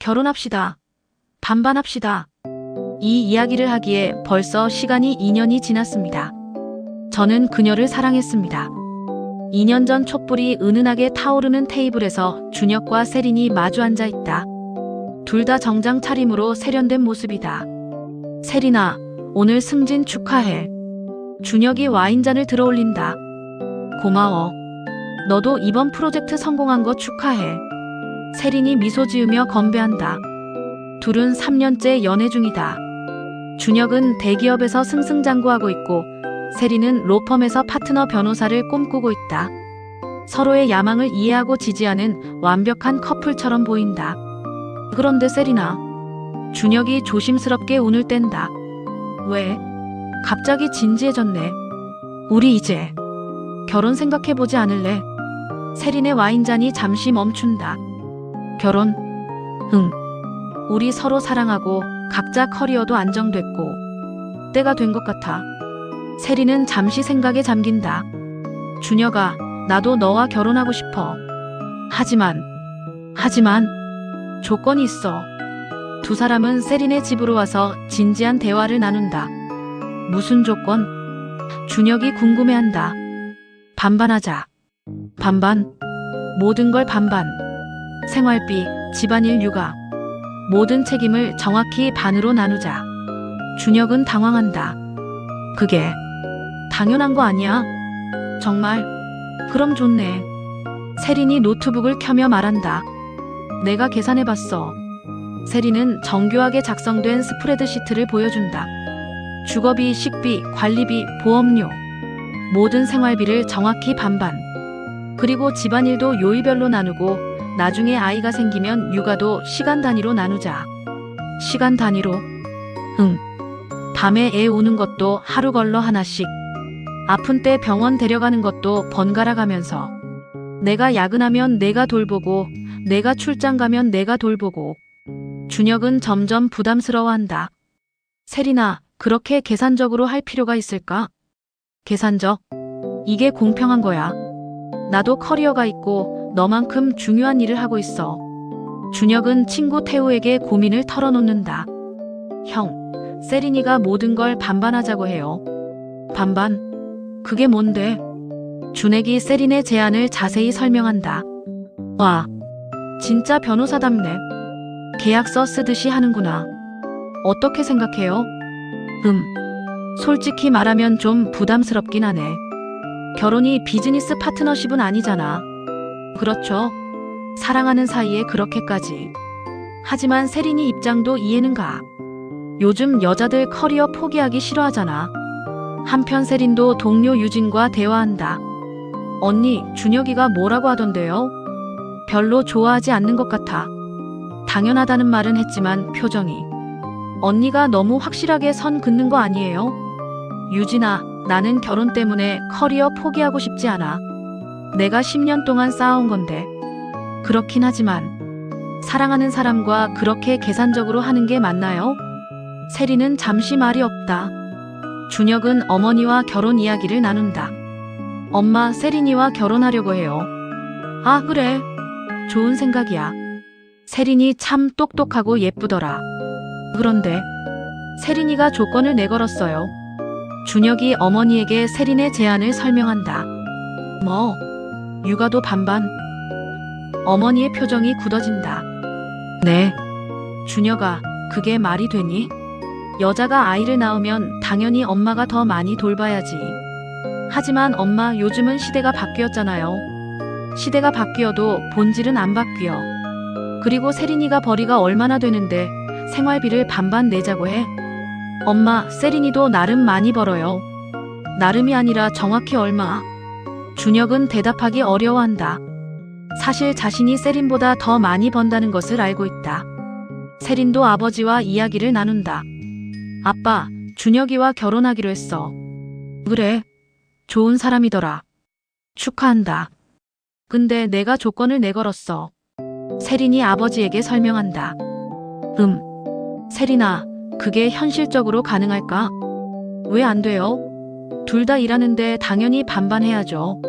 결혼합시다. 반반합시다. 이 이야기를 하기에 벌써 시간이 2년이 지났습니다. 저는 그녀를 사랑했습니다. 2년 전 촛불이 은은하게 타오르는 테이블에서 준혁과 세린이 마주 앉아 있다. 둘 다 정장 차림으로 세련된 모습이다. 세린아, 오늘 승진 축하해. 준혁이 와인잔을 들어올린다. 고마워. 너도 이번 프로젝트 성공한 거 축하해. 세린이 미소 지으며 건배한다. 둘은 3년째 연애 중이다. 준혁은 대기업에서 승승장구하고 있고 세린은 로펌에서 파트너 변호사를 꿈꾸고 있다. 서로의 야망을 이해하고 지지하는 완벽한 커플처럼 보인다. 그런데 세린아, 준혁이 조심스럽게 운을 뗀다. 왜? 갑자기 진지해졌네. 우리 이제 결혼 생각해보지 않을래? 세린의 와인잔이 잠시 멈춘다. 결혼? 응. 우리 서로 사랑하고 각자 커리어도 안정됐고 때가 된 것 같아. 세린은 잠시 생각에 잠긴다. 준혁아, 나도 너와 결혼하고 싶어. 하지만 조건이 있어. 두 사람은 세린의 집으로 와서 진지한 대화를 나눈다. 무슨 조건? 준혁이 궁금해한다. 반반하자. 반반? 모든 걸 반반. 생활비, 집안일, 육아. 모든 책임을 정확히 반으로 나누자. 준혁은 당황한다. 그게 당연한 거 아니야? 정말? 그럼 좋네. 세린이 노트북을 켜며 말한다. 내가 계산해봤어. 세린은 정교하게 작성된 스프레드시트를 보여준다. 주거비, 식비, 관리비, 보험료. 모든 생활비를 정확히 반반. 그리고 집안일도 요일별로 나누고 나중에 아이가 생기면 육아도 시간 단위로 나누자. 시간 단위로? 응. 밤에 애 우는 것도 하루 걸러 하나씩. 아픈 때 병원 데려가는 것도 번갈아 가면서. 내가 야근하면 내가 돌보고 내가 출장 가면 내가 돌보고. 준혁은 점점 부담스러워한다. 세린아, 그렇게 계산적으로 할 필요가 있을까? 계산적? 이게 공평한 거야. 나도 커리어가 있고 너만큼 중요한 일을 하고 있어. 준혁은 친구 태우에게 고민을 털어놓는다. 형, 세린이가 모든 걸 반반하자고 해요. 반반? 그게 뭔데? 준혁이 세린의 제안을 자세히 설명한다. 와, 진짜 변호사답네. 계약서 쓰듯이 하는구나. 어떻게 생각해요? 솔직히 말하면 좀 부담스럽긴 하네. 결혼이 비즈니스 파트너십은 아니잖아. 그렇죠. 사랑하는 사이에 그렇게까지. 하지만 세린이 입장도 이해는 가. 요즘 여자들 커리어 포기하기 싫어하잖아. 한편 세린도 동료 유진과 대화한다. 언니, 준혁이가 뭐라고 하던데요? 별로 좋아하지 않는 것 같아. 당연하다는 말은 했지만 표정이. 언니가 너무 확실하게 선 긋는 거 아니에요? 유진아, 나는 결혼 때문에 커리어 포기하고 싶지 않아. 내가 10년 동안 쌓아온 건데. 그렇긴 하지만 사랑하는 사람과 그렇게 계산적으로 하는 게 맞나요? 세린은 잠시 말이 없다. 준혁은 어머니와 결혼 이야기를 나눈다. 엄마, 세린이와 결혼하려고 해요. 아, 그래. 좋은 생각이야. 세린이 참 똑똑하고 예쁘더라. 그런데 세린이가 조건을 내걸었어요. 준혁이 어머니에게 세린의 제안을 설명한다. 뭐, 육아도 반반. 어머니의 표정이 굳어진다. 네. 준혁아, 그게 말이 되니? 여자가 아이를 낳으면 당연히 엄마가 더 많이 돌봐야지. 하지만 엄마, 요즘은 시대가 바뀌었잖아요. 시대가 바뀌어도 본질은 안 바뀌어. 그리고 세린이가 벌이가 얼마나 되는데 생활비를 반반 내자고 해? 엄마, 세린이도 나름 많이 벌어요. 나름이 아니라 정확히 얼마? 준혁은 대답하기 어려워한다. 사실 자신이 세린보다 더 많이 번다는 것을 알고 있다. 세린도 아버지와 이야기를 나눈다. 아빠, 준혁이와 결혼하기로 했어. 그래? 좋은 사람이더라. 축하한다. 근데 내가 조건을 내걸었어. 세린이 아버지에게 설명한다. 세린아, 그게 현실적으로 가능할까? 왜 안 돼요? 둘 다 일하는데 당연히 반반해야죠.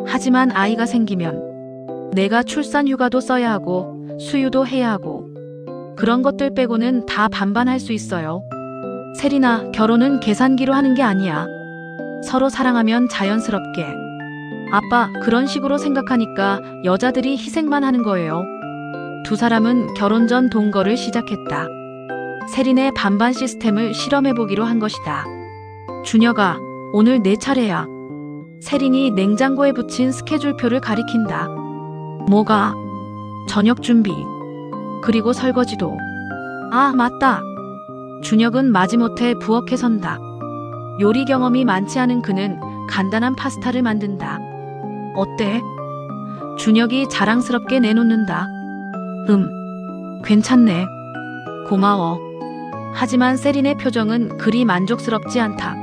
하지만 아이가 생기면 내가 출산 휴가도 써야 하고 수유도 해야 하고 그런 것들 빼고는 다 반반할 수 있어요. 세린아, 결혼은 계산기로 하는 게 아니야. 서로 사랑하면 자연스럽게. 아빠, 그런 식으로 생각하니까 여자들이 희생만 하는 거예요. 두 사람은 결혼 전 동거를 시작했다. 세린의 반반 시스템을 실험해보기로 한 것이다. 준혁아, 오늘 내 차례야. 세린이 냉장고에 붙인 스케줄표를 가리킨다. 뭐가? 저녁 준비. 그리고 설거지도. 아, 맞다. 준혁은 마지못해 부엌에 선다. 요리 경험이 많지 않은 그는 간단한 파스타를 만든다. 어때? 준혁이 자랑스럽게 내놓는다. 괜찮네. 고마워. 하지만 세린의 표정은 그리 만족스럽지 않다.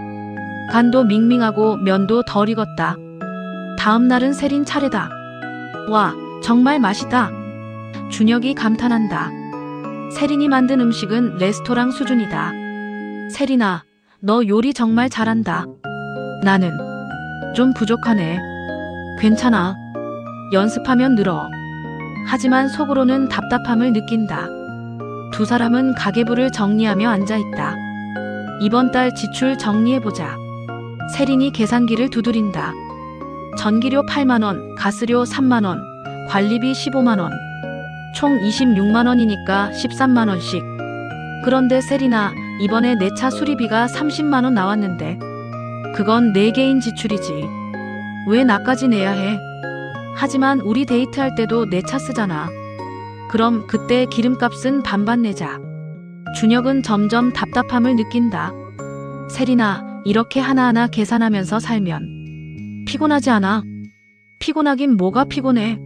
간도 밍밍하고 면도 덜 익었다. 다음 날은 세린 차례다. 와, 정말 맛있다. 준혁이 감탄한다. 세린이 만든 음식은 레스토랑 수준이다. 세린아, 너 요리 정말 잘한다. 나는 좀 부족하네. 괜찮아. 연습하면 늘어. 하지만 속으로는 답답함을 느낀다. 두 사람은 가계부를 정리하며 앉아있다. 이번 달 지출 정리해보자. 세린이 계산기를 두드린다. 전기료 8만원, 가스료 3만원, 관리비 15만원. 총 26만원이니까 13만원씩. 그런데 세린아, 이번에 내 차 수리비가 30만원 나왔는데. 그건 내 개인 지출이지. 왜 나까지 내야 해? 하지만 우리 데이트할 때도 내 차 쓰잖아. 그럼 그때 기름값은 반반 내자. 준혁은 점점 답답함을 느낀다. 세린아, 이렇게 하나하나 계산하면서 살면 피곤하지 않아? 피곤하긴 뭐가 피곤해.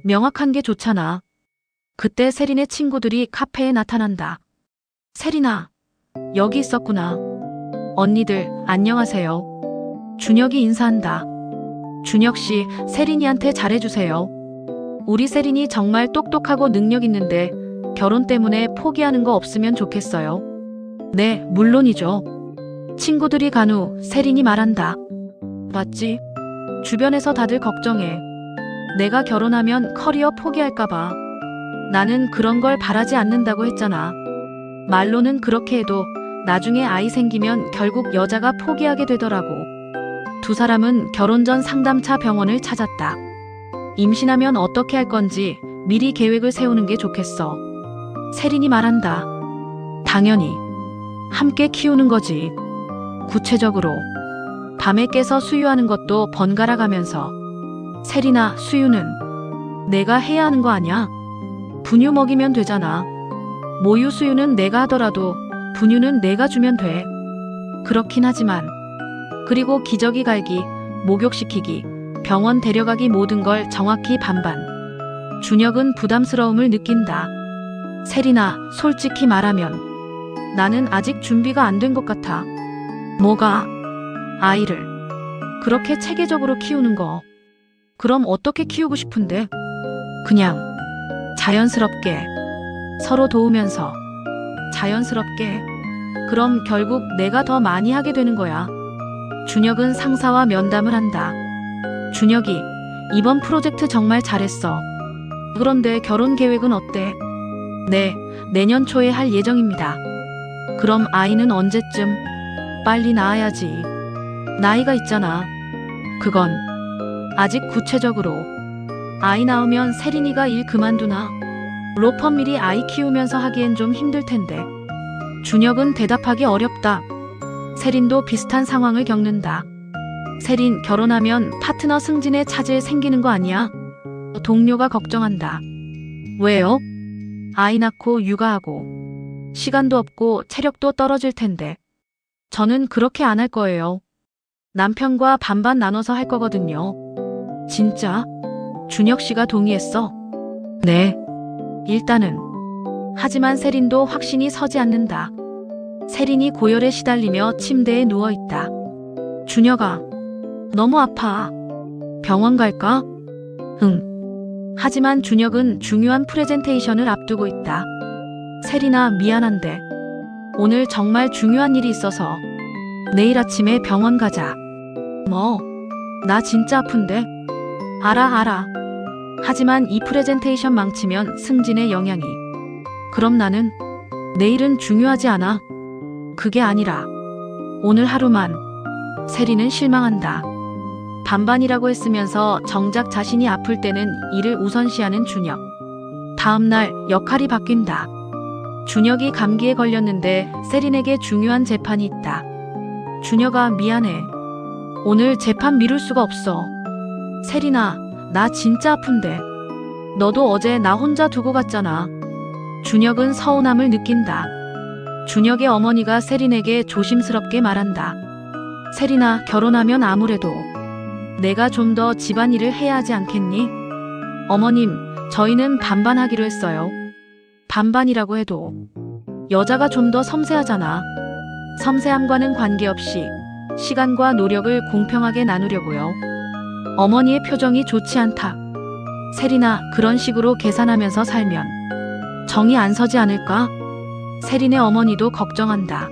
명확한 게 좋잖아. 그때 세린의 친구들이 카페에 나타난다. 세린아, 여기 있었구나. 언니들, 안녕하세요. 준혁이 인사한다. 준혁 씨, 세린이한테 잘해주세요. 우리 세린이 정말 똑똑하고 능력 있는데 결혼 때문에 포기하는 거 없으면 좋겠어요. 네, 물론이죠. 친구들이 간 후 세린이 말한다. 맞지? 주변에서 다들 걱정해. 내가 결혼하면 커리어 포기할까봐. 나는 그런 걸 바라지 않는다고 했잖아. 말로는 그렇게 해도 나중에 아이 생기면 결국 여자가 포기하게 되더라고. 두 사람은 결혼 전 상담차 병원을 찾았다. 임신하면 어떻게 할 건지 미리 계획을 세우는 게 좋겠어. 세린이 말한다. 당연히. 함께 키우는 거지. 구체적으로. 밤에 깨서 수유하는 것도 번갈아 가면서. 세린아, 수유는 내가 해야 하는 거 아냐? 분유 먹이면 되잖아. 모유 수유는 내가 하더라도 분유는 내가 주면 돼. 그렇긴 하지만. 그리고 기저귀 갈기, 목욕시키기, 병원 데려가기 모든 걸 정확히 반반. 준혁은 부담스러움을 느낀다. 세린아, 솔직히 말하면 나는 아직 준비가 안 된 것 같아. 뭐가? 아이를 그렇게 체계적으로 키우는 거. 그럼 어떻게 키우고 싶은데? 그냥 자연스럽게. 서로 도우면서. 자연스럽게. 그럼 결국 내가 더 많이 하게 되는 거야. 준혁은 상사와 면담을 한다. 준혁이, 이번 프로젝트 정말 잘했어. 그런데 결혼 계획은 어때? 네, 내년 초에 할 예정입니다. 그럼 아이는 언제쯤? 빨리 낳아야지. 나이가 있잖아. 그건 아직 구체적으로. 아이 낳으면 세린이가 일 그만두나? 로펌 미리 아이 키우면서 하기엔 좀 힘들 텐데. 준혁은 대답하기 어렵다. 세린도 비슷한 상황을 겪는다. 세린, 결혼하면 파트너 승진에 차질 생기는 거 아니야? 동료가 걱정한다. 왜요? 아이 낳고 육아하고. 시간도 없고 체력도 떨어질 텐데. 저는 그렇게 안 할 거예요. 남편과 반반 나눠서 할 거거든요. 진짜? 준혁 씨가 동의했어? 네. 일단은. 하지만 세린도 확신이 서지 않는다. 세린이 고열에 시달리며 침대에 누워있다. 준혁아, 너무 아파. 병원 갈까? 응. 하지만 준혁은 중요한 프레젠테이션을 앞두고 있다. 세린아, 미안한데 오늘 정말 중요한 일이 있어서 내일 아침에 병원 가자. 뭐? 나 진짜 아픈데? 알아. 하지만 이 프레젠테이션 망치면 승진에 영향이. 그럼 나는 내일은 중요하지 않아. 그게 아니라 오늘 하루만. 세리는 실망한다. 반반이라고 했으면서 정작 자신이 아플 때는 이를 우선시하는 준혁. 다음 날 역할이 바뀐다. 준혁이 감기에 걸렸는데 세린에게 중요한 재판이 있다. 준혁아, 미안해. 오늘 재판 미룰 수가 없어. 세린아, 나 진짜 아픈데. 너도 어제 나 혼자 두고 갔잖아. 준혁은 서운함을 느낀다. 준혁의 어머니가 세린에게 조심스럽게 말한다. 세린아, 결혼하면 아무래도 내가 좀 더 집안일을 해야 하지 않겠니? 어머님, 저희는 반반하기로 했어요. 반반이라고 해도 여자가 좀 더 섬세하잖아. 섬세함과는 관계없이 시간과 노력을 공평하게 나누려고요. 어머니의 표정이 좋지 않다. 세린아, 그런 식으로 계산하면서 살면 정이 안 서지 않을까? 세린의 어머니도 걱정한다.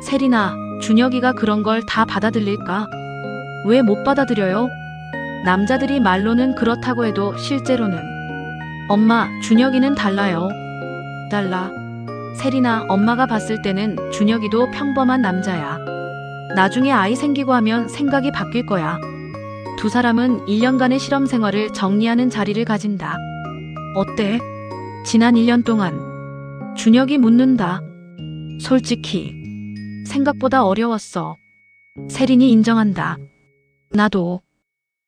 세린아, 준혁이가 그런 걸 다 받아들일까? 왜 못 받아들여요? 남자들이 말로는 그렇다고 해도 실제로는. 엄마, 준혁이는 달라요. 달라. 세린아, 엄마가 봤을 때는 준혁이도 평범한 남자야. 나중에 아이 생기고 하면 생각이 바뀔 거야. 두 사람은 1년간의 실험 생활을 정리하는 자리를 가진다. 어때? 지난 1년 동안. 준혁이 묻는다. 솔직히 생각보다 어려웠어. 세린이 인정한다. 나도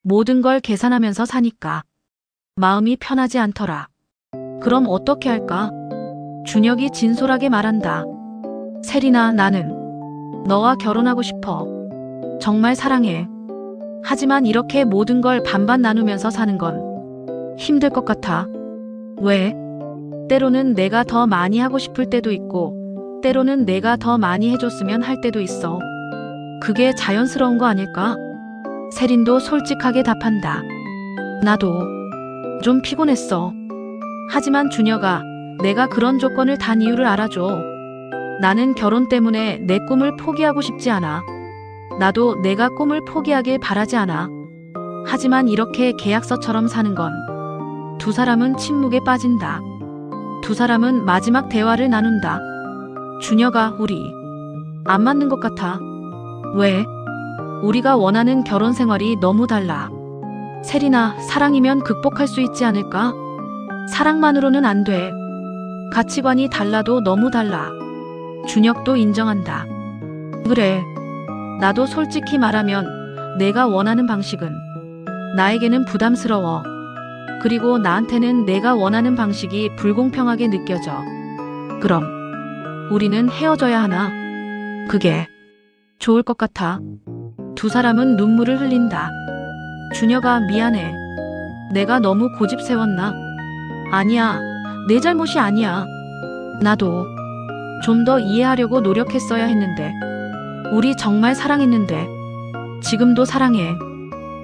모든 걸 계산하면서 사니까 마음이 편하지 않더라. 그럼 어떻게 할까? 준혁이 진솔하게 말한다. 세린아, 나는 너와 결혼하고 싶어. 정말 사랑해. 하지만 이렇게 모든 걸 반반 나누면서 사는 건 힘들 것 같아. 왜? 때로는 내가 더 많이 하고 싶을 때도 있고, 때로는 내가 더 많이 해줬으면 할 때도 있어. 그게 자연스러운 거 아닐까? 세린도 솔직하게 답한다. 나도 좀 피곤했어. 하지만 준혁아, 내가 그런 조건을 단 이유를 알아줘. 나는 결혼 때문에 내 꿈을 포기하고 싶지 않아. 나도 내가 꿈을 포기하길 바라지 않아. 하지만 이렇게 계약서처럼 사는 건. 두 사람은 침묵에 빠진다. 두 사람은 마지막 대화를 나눈다. 준혁아, 우리 안 맞는 것 같아. 왜? 우리가 원하는 결혼 생활이 너무 달라. 세린아, 사랑이면 극복할 수 있지 않을까? 사랑만으로는 안 돼. 가치관이 달라도 너무 달라. 준혁도 인정한다. 그래. 나도 솔직히 말하면 내가 원하는 방식은 나에게는 부담스러워. 그리고 나한테는 내가 원하는 방식이 불공평하게 느껴져. 그럼 우리는 헤어져야 하나? 그게 좋을 것 같아. 두 사람은 눈물을 흘린다. 준혁아, 미안해. 내가 너무 고집세웠나? 아니야. 내 잘못이 아니야. 나도 좀 더 이해하려고 노력했어야 했는데. 우리 정말 사랑했는데. 지금도 사랑해.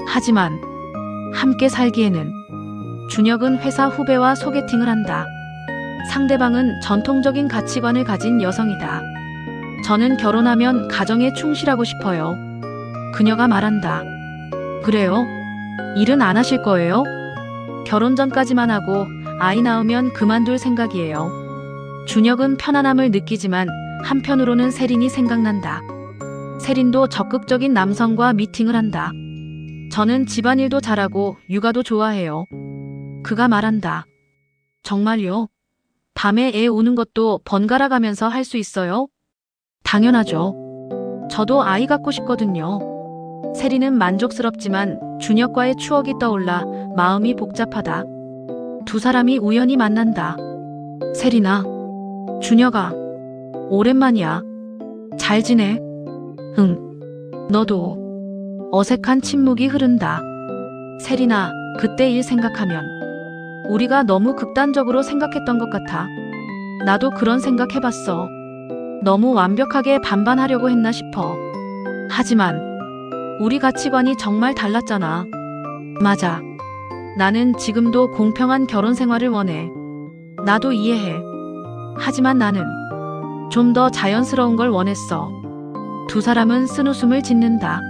하지만 함께 살기에는. 준혁은 회사 후배와 소개팅을 한다. 상대방은 전통적인 가치관을 가진 여성이다. 저는 결혼하면 가정에 충실하고 싶어요. 그녀가 말한다. 그래요? 일은 안 하실 거예요? 결혼 전까지만 하고 아이 낳으면 그만둘 생각이에요. 준혁은 편안함을 느끼지만 한편으로는 세린이 생각난다. 세린도 적극적인 남성과 미팅을 한다. 저는 집안일도 잘하고 육아도 좋아해요. 그가 말한다. 정말요? 밤에 애 우는 것도 번갈아 가면서 할 수 있어요? 당연하죠. 저도 아이 갖고 싶거든요. 세린은 만족스럽지만 준혁과의 추억이 떠올라 마음이 복잡하다. 두 사람이 우연히 만난다. 세린아, 준혁아, 오랜만이야. 잘 지내? 응. 너도. 어색한 침묵이 흐른다. 세린아, 그때 일 생각하면 우리가 너무 극단적으로 생각했던 것 같아. 나도 그런 생각 해봤어. 너무 완벽하게 반반하려고 했나 싶어. 하지만 우리 가치관이 정말 달랐잖아. 맞아. 나는 지금도 공평한 결혼 생활을 원해. 나도 이해해. 하지만 나는 좀 더 자연스러운 걸 원했어. 두 사람은 쓴웃음을 짓는다.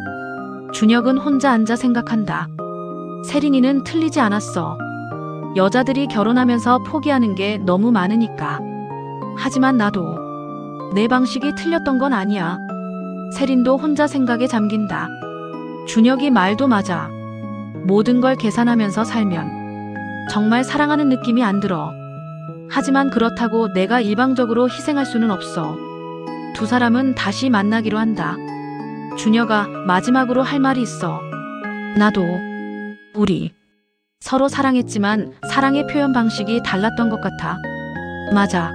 준혁은 혼자 앉아 생각한다. 세린이는 틀리지 않았어. 여자들이 결혼하면서 포기하는 게 너무 많으니까. 하지만 나도 내 방식이 틀렸던 건 아니야. 세린도 혼자 생각에 잠긴다. 준혁이 말도 맞아. 모든 걸 계산하면서 살면 정말 사랑하는 느낌이 안 들어. 하지만 그렇다고 내가 일방적으로 희생할 수는 없어. 두 사람은 다시 만나기로 한다. 준혁아, 마지막으로 할 말이 있어. 나도, 우리 서로 사랑했지만 사랑의 표현 방식이 달랐던 것 같아. 맞아.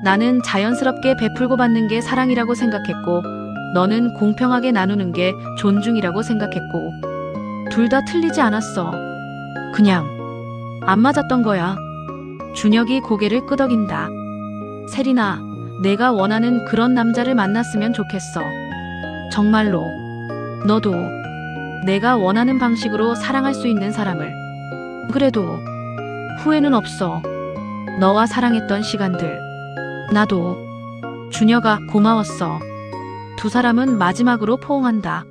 나는 자연스럽게 베풀고 받는 게 사랑이라고 생각했고, 너는 공평하게 나누는 게 존중이라고 생각했고, 둘 다 틀리지 않았어. 그냥 안 맞았던 거야. 준혁이 고개를 끄덕인다. 세린아, 내가 원하는 그런 남자를 만났으면 좋겠어. 정말로. 너도 내가 원하는 방식으로 사랑할 수 있는 사람을. 그래도 후회는 없어. 너와 사랑했던 시간들. 나도. 준혁아, 고마웠어. 두 사람은 마지막으로 포옹한다.